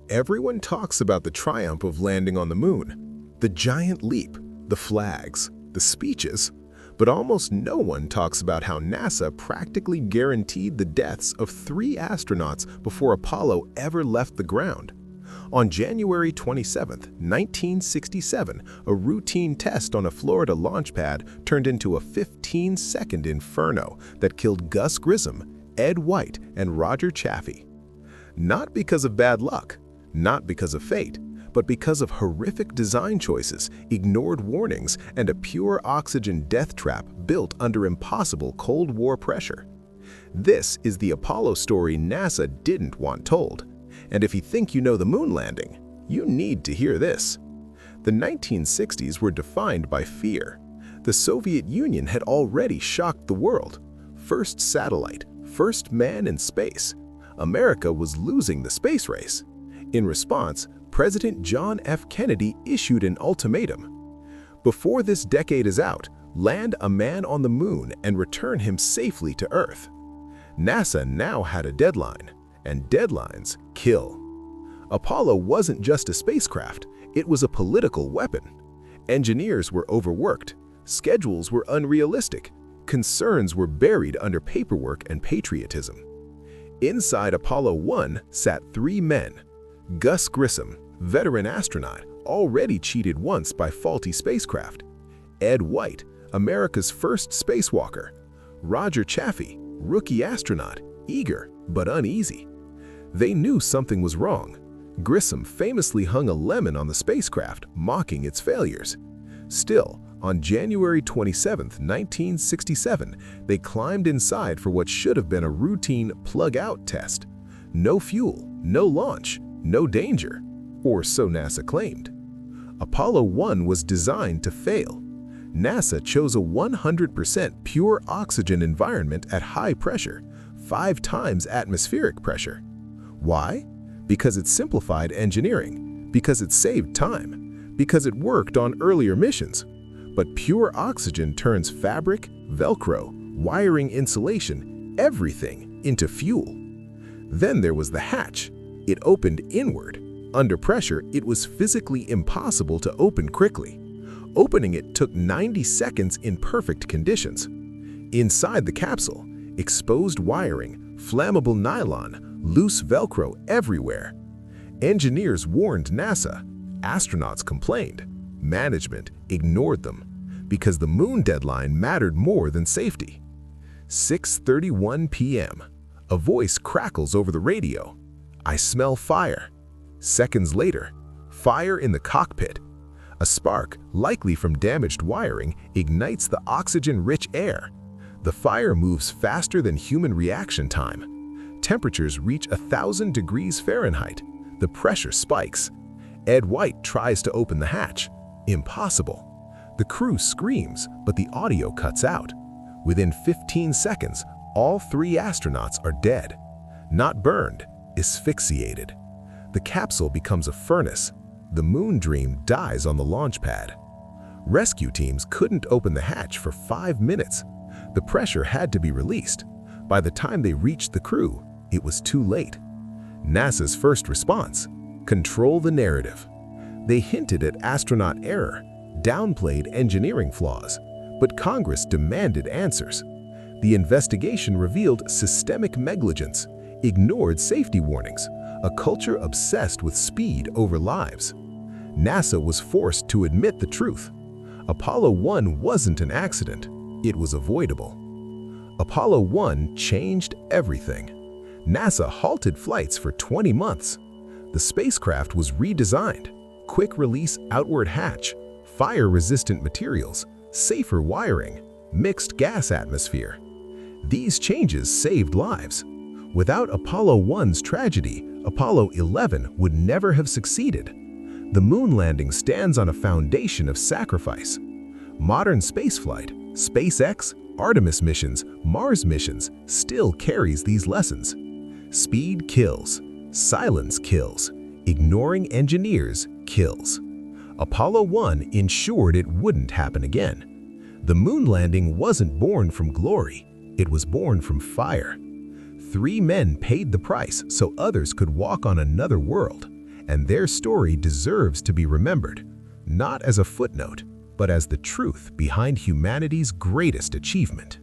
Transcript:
Everyone talks about the triumph of landing on the moon, the giant leap, the flags, the speeches, but almost no one talks about how NASA practically guaranteed the deaths of 3 astronauts before Apollo ever left the ground. On January 27, 1967, a routine test on a Florida launch pad turned into a 15-second inferno that killed Gus Grissom, Ed White, and Roger Chaffey. Not because of bad luck, not because of fate, but because of horrific design choices, ignored warnings, and a pure oxygen death trap built under impossible Cold War pressure. This is the Apollo story NASA didn't want told. And if you think you know the moon landing, you need to hear this. The 1960s were defined by fear. The Soviet Union had already shocked the world. First satellite, first man in space. America was losing the space race. In response, President John F. Kennedy issued an ultimatum. Before this decade is out, land a man on the moon and return him safely to Earth. NASA now had a deadline, and deadlines kill. Apollo wasn't just a spacecraft, it was a political weapon. Engineers were overworked, schedules were unrealistic, concerns were buried under paperwork and patriotism. Inside Apollo 1 sat 3 men. Gus Grissom, veteran astronaut, already cheated once by faulty spacecraft. Ed White, America's first spacewalker. Roger Chaffey, rookie astronaut, eager but uneasy. They knew something was wrong. Grissom famously hung a lemon on the spacecraft, mocking its failures. Still, on January 27, 1967, they climbed inside for what should have been a routine plug-out test. No fuel, no launch, no danger, or so NASA claimed. Apollo 1 was designed to fail. NASA chose a 100% pure oxygen environment at high pressure, 5 times atmospheric pressure. Why? Because it simplified engineering, because it saved time, because it worked on earlier missions. But pure oxygen turns fabric, Velcro, wiring insulation, everything into fuel. Then there was the hatch. It opened inward. Under pressure, it was physically impossible to open quickly. Opening it took 90 seconds in perfect conditions. Inside the capsule, exposed wiring, flammable nylon, loose Velcro everywhere. Engineers warned NASA. Astronauts complained. Management ignored them because the moon deadline mattered more than safety. 6:31 p.m. A voice crackles over the radio. "I smell fire." Seconds later, fire in the cockpit. A spark, likely from damaged wiring, ignites the oxygen-rich air. The fire moves faster than human reaction time. Temperatures reach 1,000 degrees Fahrenheit. The pressure spikes. Ed White tries to open the hatch. Impossible. The crew screams, but the audio cuts out. Within 15 seconds, all 3 astronauts are dead. Not burned, asphyxiated. The capsule becomes a furnace. The moon dream dies on the launch pad. Rescue teams couldn't open the hatch for 5 minutes. The pressure had to be released. By the time they reached the crew, it was too late. NASA's first response: control the narrative. They hinted at astronaut error, downplayed engineering flaws, but Congress demanded answers. The investigation revealed systemic negligence, ignored safety warnings, a culture obsessed with speed over lives. NASA was forced to admit the truth. Apollo 1 wasn't an accident, it was avoidable. Apollo 1 changed everything. NASA halted flights for 20 months. The spacecraft was redesigned. Quick-release outward hatch, fire-resistant materials, safer wiring, mixed gas atmosphere. These changes saved lives. Without Apollo 1's tragedy, Apollo 11 would never have succeeded. The moon landing stands on a foundation of sacrifice. Modern spaceflight, SpaceX, Artemis missions, Mars missions still carries these lessons. Speed kills, silence kills, ignoring engineers kills. Apollo 1 ensured it wouldn't happen again. The moon landing wasn't born from glory, it was born from fire. 3 men paid the price so others could walk on another world. and their story deserves to be remembered, not as a footnote, but as the truth behind humanity's greatest achievement.